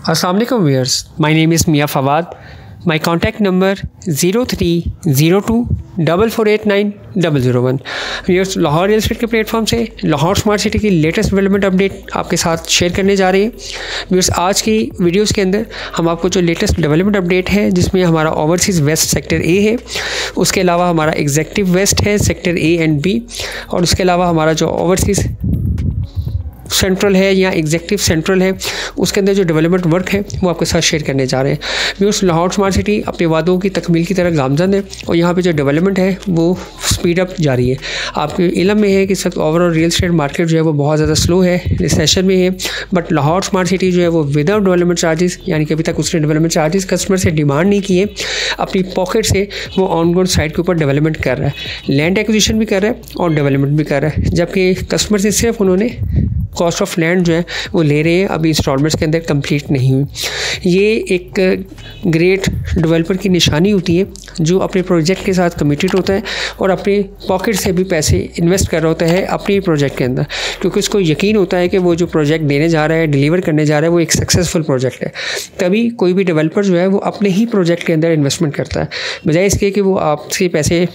अस्सलाम वालेकुम viewers, my name is Mian Fawad. My contact number 0302448901। Viewers, Lahore real estate के platform से लाहौर स्मार्ट सिटी की लेटेस्ट डेवलपमेंट अपडेट आपके साथ शेयर करने जा रहे हैं। व्यूअर्स, आज की वीडियोस के अंदर हम आपको जो लेटेस्ट डेवलपमेंट अपडेट है, जिसमें हमारा ओवरसीज़ वेस्ट सेक्टर ए है, उसके अलावा हमारा एग्जेक्टिव वेस्ट है सेक्टर ए एंड बी, और उसके अलावा हमारा जो ओवरसीज़ सेंट्रल है या एग्जेक्टिव सेंट्रल है, उसके अंदर जो डेवलपमेंट वर्क है वो आपके साथ शेयर करने जा रहे हैं। व्यूअर्स, लाहौर स्मार्ट सिटी अपने वादों की तकमील की तरह गामजन है और यहाँ पे जो डेवलपमेंट है वो स्पीड अप जारी है। आपके इल्म में है कि सब ओवरऑल रियल एस्टेट मार्केट जो है वो बहुत ज़्यादा स्लो है, रिसेशन में है, बट लाहौर स्मार्ट सिटी जो है वो विदाउट डेवलपमेंट चार्जेस, यानी कि अभी तक उसने डेवलपमेंट चार्जेस कस्टमर से डिमांड नहीं किए, अपनी पॉकेट से वो ऑन ग्राउंड साइट के ऊपर डेवलपमेंट कर रहा है, लैंड एक्विजिशन भी कर रहा है और डेवलपमेंट भी कर रहा है, जबकि कस्टमर से सिर्फ उन्होंने कॉस्ट ऑफ लैंड जो है वो ले रहे हैं, अभी इंस्टॉलमेंट्स के अंदर कंप्लीट नहीं हुई। ये एक ग्रेट डेवलपर की निशानी होती है जो अपने प्रोजेक्ट के साथ कमिटेड होता है और अपनी पॉकेट से भी पैसे इन्वेस्ट कर रहा होता है अपने प्रोजेक्ट के अंदर, क्योंकि उसको यकीन होता है कि वो जो प्रोजेक्ट देने जा रहा है, डिलीवर करने जा रहा है, वो एक सक्सेसफुल प्रोजेक्ट है। तभी कोई भी डेवलपर जो है वो अपने ही प्रोजेक्ट के अंदर इन्वेस्टमेंट करता है, बजाय इसके कि वो आपसे पैसे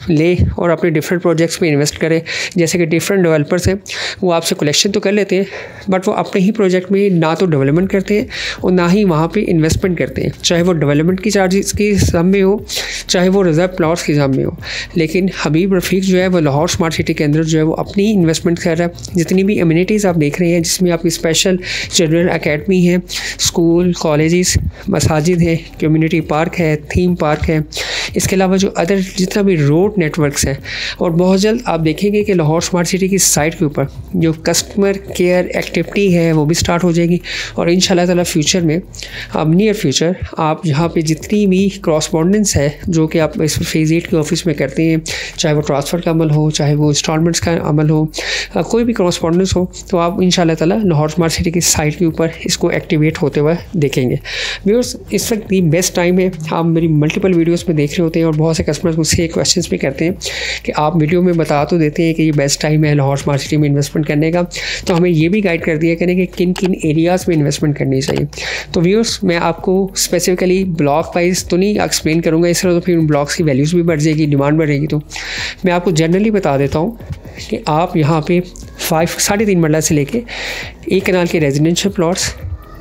ले और अपने डिफरेंट प्रोजेक्ट्स में इन्वेस्ट करे। जैसे कि डिफरेंट डेवलपर्स हैं, वो आपसे कलेक्शन तो कर लेते हैं, बट वो अपने ही प्रोजेक्ट में ना तो डेवलपमेंट करते हैं और ना ही वहाँ पे इन्वेस्टमेंट करते हैं, चाहे वो डेवलपमेंट की चार्जेस की हिसाब में हो, चाहे वो रिजर्व प्लॉट्स के हिसाब में हो। लेकिन हबीब रफ़ीक जो है वो लाहौर स्मार्ट सिटी के अंदर जो है वो अपनी ही इन्वेस्टमेंट कर रहा है। जितनी भी एमिनिटीज़ आप देख रहे हैं, जिसमें आपकी स्पेशल चिल्ड्रन अकेडमी है, स्कूल, कॉलेजेस, मसाजिद है, कम्युनिटी पार्क है, थीम पार्क है, इसके अलावा जो अदर जितना भी रोड नेटवर्क्स हैं, और बहुत जल्द आप देखेंगे कि लाहौर स्मार्ट सिटी की साइट के ऊपर जो कस्टमर केयर एक्टिविटी है वो भी स्टार्ट हो जाएगी। और इंशाल्लाह ताला फ्यूचर में, अब नियर फ्यूचर, आप यहाँ पे जितनी भी क्रॉसपॉन्डेंस है जो कि आप इस फेज़ 8 के ऑफिस में करते हैं, चाहे वो ट्रांसफ़र का अमल हो, चाहे वो इंस्टॉलमेंट्स का अमल हो, कोई भी क्रॉसपॉन्डेंस हो, तो आप इंशाल्लाह ताला लाहौर स्मार्ट सिटी की साइट के ऊपर इसको एक्टिवेट होते हुए देखेंगे। व्यूअर्स, इस वक्त दी बेस्ट टाइम है। आप मेरी मल्टीपल वीडियोज़ में देख रहे होते हैं और बहुत से कस्टमर्स मुझसे क्वेश्चंस भी करते हैं कि आप वीडियो में बता तो देते हैं कि ये बेस्ट टाइम है लाहौर स्मार्ट सिटी में इन्वेस्टमेंट करने का, तो हमें ये भी गाइड कर दिया करें कि किन किन एरियाज़ में इन्वेस्टमेंट करनी चाहिए। तो व्यूअर्स, मैं आपको स्पेसिफिकली ब्लॉक वाइज तो नहीं एक्सप्लेन करूँगा, इस तरह तो फिर उन ब्लॉक्स की वैल्यूज़ भी बढ़ जाएगी, डिमांड बढ़ेगी। तो मैं आपको जनरली बता देता हूँ कि आप यहाँ पे 3.5 मरला से लेके 1 कनाल के रेजिडेंशियल प्लॉट्स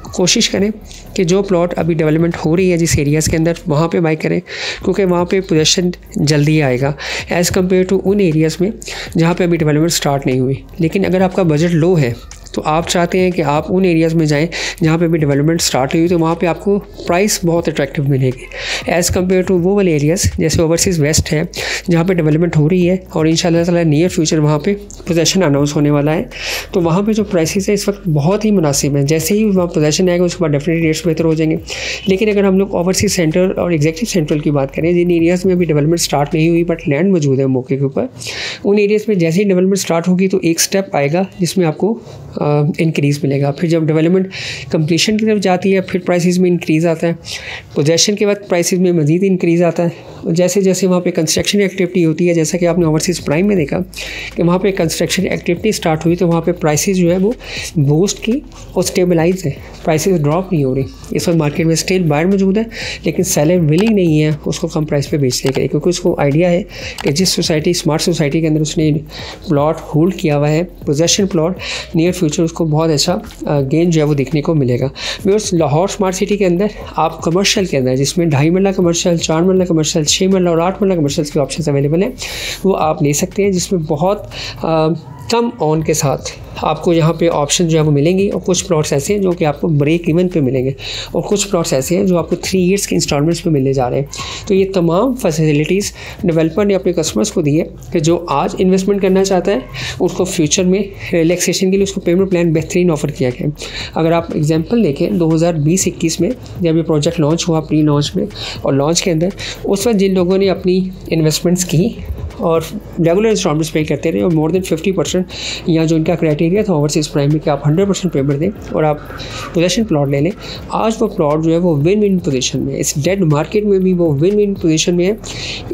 कोशिश करें कि जो प्लॉट अभी डेवलपमेंट हो रही है जिस एरियाज़ के अंदर, वहाँ पे बाई करें, क्योंकि वहाँ पे पोजेसन जल्दी आएगा एज़ कम्पेयर टू उन एरियाज़ में जहाँ पे अभी डेवलपमेंट स्टार्ट नहीं हुई। लेकिन अगर आपका बजट लो है तो आप चाहते हैं कि आप उन एरियाज़ में जाएं जहाँ पे अभी डेवलपमेंट स्टार्ट हुई, तो वहाँ पे आपको प्राइस बहुत अट्रैक्टिव मिलेगी एज़ कम्पेयर टू वो वाले एरियाज़ जैसे ओवरसीज़ वेस्ट है जहाँ पे डेवलपमेंट हो रही है और इंशाल्लाह ताला नियर फ्यूचर वहाँ पे पोजेसन अनाउंस होने वाला है। तो वहाँ पे जो प्राइसेस है इस वक्त बहुत ही मुनासिब हैं। जैसे ही वहाँ पोजेसन आएगा उसके बाद डेफिनेटली रेट्स बेहतर हो जाएंगे। लेकिन अगर हम लोग ओवरसीज़ सेंट्रल और एग्जेक्टिव सेंट्रल की बात करें, जिन एरियाज़ में अभी डेवलपमेंट स्टार्ट नहीं हुई बट लैंड मौजूद है मौके के ऊपर, उन एरियाज़ में जैसे ही डेवलपमेंट स्टार्ट होगी तो एक स्टेप आएगा जिसमें आपको इंक्रीज़ मिलेगा। फिर जब डेवलपमेंट कंप्लीशन की तरफ जाती है फिर प्राइसेस में इंक्रीज़ आता है, पोजेसन के बाद प्राइसेस में मज़ीद इंक्रीज़ आता है। और जैसे जैसे वहाँ पे कंस्ट्रक्शन एक्टिविटी होती है, जैसा कि आपने ओवरसीज़ प्राइम में देखा कि वहाँ पे कंस्ट्रक्शन एक्टिविटी स्टार्ट हुई, तो वहाँ पे प्राइसेस जो है वो बूस्ट की और स्टेबलाइज है, प्राइसेस ड्रॉप नहीं हो रही। इस वक्त मार्केट में स्टिल बायर मौजूद है, लेकिन सेलर विलिंग नहीं है उसको कम प्राइस पे बेचने के लिए, क्योंकि उसको आइडिया है कि जिस सोसाइटी, स्मार्ट सोसाइटी के अंदर उसने प्लॉट होल्ड किया हुआ है, पोजेसन प्लॉट, नियर फ्यूचर उसको बहुत अच्छा गेन जो है वो देखने को मिलेगा। व्यूअर्स, लाहौर स्मार्ट सिटी के अंदर आप कमर्शियल के अंदर, जिसमें 2.5 मरला कमर्शियल, 4 मरला कमर्शियल, 6 मरला और 8 मरला कमर्शियल के ऑप्शन अवेलेबल हैं, वो आप ले सकते हैं, जिसमें बहुत कम ऑन के साथ आपको यहाँ पे ऑप्शन जो है वो मिलेंगी। और कुछ प्लॉट्स ऐसे हैं जो कि आपको ब्रेक इवन पे मिलेंगे और कुछ प्लॉट्स ऐसे हैं जो आपको 3 ईयर्स के इंस्टॉलमेंट्स पे मिलने जा रहे हैं। तो ये तमाम फैसिलिटीज़ डेवलपर ने अपने कस्टमर्स को दी है कि जो आज इन्वेस्टमेंट करना चाहता है उसको फ्यूचर में रिलैक्सेशन के लिए उसको पेमेंट प्लान बेहतरीन ऑफर किया गया है। अगर आप एग्जाम्पल देखें 2020-21 में जब ये प्रोजेक्ट लॉन्च हुआ, प्री लॉन्च में और लॉन्च के अंदर, उस वक्त जिन लोगों ने अपनी इन्वेस्टमेंट्स की और रेगुलर इंस्टॉलमेंट्स पे करते रहे और मोर देन 50% यहाँ जो इनका क्राइटेरिया था ओवरसीज़ प्राइम में कि आप 100% पेमेंट दें और आप पोजेशन प्लॉट ले लें। आज वो प्लॉट जो है वो विन विन पोजीशन में है, इस डेड मार्केट में भी वो विन विन पोजीशन में है।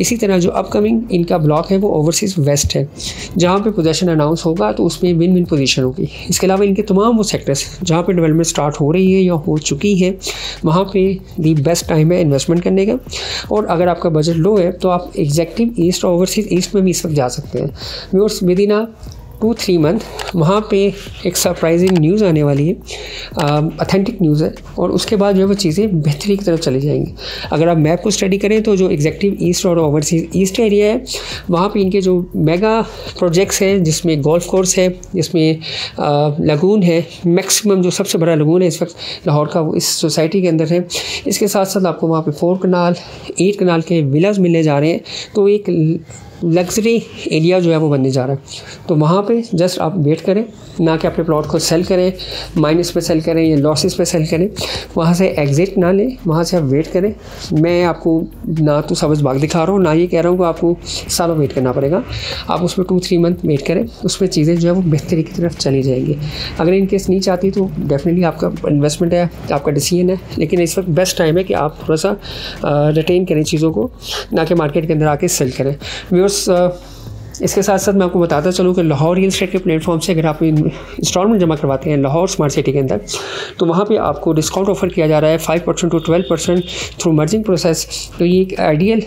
इसी तरह जो अपकमिंग इनका ब्लॉक है वो ओवरसीज़ वेस्ट है, जहाँ पे पोजेशन अनाउंस होगा तो उसमें विन विन पोजीशन होगी। इसके अलावा इनके तमाम वो सेक्टर्स जहाँ पे डेवलपमेंट स्टार्ट हो रही है या हो चुकी है वहाँ पे दी बेस्ट टाइम है इन्वेस्टमेंट करने का। और अगर आपका बजट लो है तो आप एग्जैक्टिव ईस्ट और ओवरसीज़ ईस्ट में भी इस वक्त जा सकते हैं। व्यूअर्स विद इन 2-3 मंथ वहाँ पे एक सरप्राइजिंग न्यूज़ आने वाली है, ऑथेंटिक न्यूज़ है, और उसके बाद जो है वो चीज़ें बेहतरी की तरफ चली जाएंगी। अगर आप मैप को स्टडी करें तो जो एग्जैक्टिव ईस्ट और ओवरसीज़ ईस्ट एरिया है वहाँ पे इनके जो मेगा प्रोजेक्ट्स हैं जिसमें गोल्फ कोर्स है, जिसमें लगून है, मैक्सिमम जो सबसे बड़ा लगून है इस वक्त लाहौर का वो इस सोसाइटी के अंदर है। इसके साथ साथ आपको वहाँ पे 4 कनाल 8 कनाल के विलाज मिलने जा रहे हैं, तो एक लग्जरी एरिया जो है वो बनने जा रहा है। तो वहाँ पे जस्ट आप वेट करें, ना कि अपने प्लॉट को सेल करें, माइनस पे सेल करें या लॉसेस पे सेल करें, वहाँ से एग्जिट ना लें, वहाँ से आप वेट करें। मैं आपको ना तो सब्ज़ बाग दिखा रहा हूँ, ना ये कह रहा हूँ कि आपको सालों वेट करना पड़ेगा। आप उसमें 2-3 मंथ वेट करें, उसमें चीज़ें जो है वो बेहतरी की तरफ चली जाएंगी। अगर इनकेस नहीं चाहती तो डेफिनेटली आपका इन्वेस्टमेंट है, आपका डिसीजन है, लेकिन इस वक्त बेस्ट टाइम है कि आप थोड़ा सा रिटेन करें चीज़ों को, ना कि मार्केट के अंदर आके सेल करें। इसके साथ साथ मैं आपको बताता चलूँ कि लाहौर रियल एस्टेट के प्लेटफॉर्म से अगर आप इंस्टॉलमेंट जमा करवाते हैं लाहौर स्मार्ट सिटी के अंदर, तो वहाँ पे आपको डिस्काउंट ऑफर किया जा रहा है 5% to 12% थ्रू मर्जिंग प्रोसेस। तो ये एक आइडियल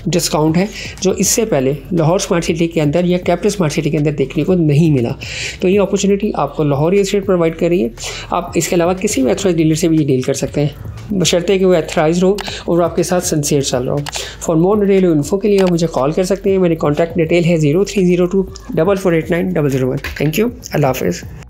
डिस्काउंट है जो इससे पहले लाहौर स्मार्ट सिटी के अंदर या कैपिटल स्मार्ट सिटी के अंदर देखने को नहीं मिला। तो ये अपॉर्चुनिटी आपको लाहौर रियल एस्टेट प्रोवाइड कर रही है। आप इसके अलावा किसी भी एथराइज डीलर से भी ये डील कर सकते हैं, बशर्ते कि वो एथराइज हो और आपके साथ सिंसियर चल रहा हो। फॉर मोर डिटेल इन्फो के लिए आप मुझे कॉल कर सकते हैं। मेरी कॉन्टैक्ट डिटेल है 0302 4489 001। थैंक यू, अल्लाह हाफिज़।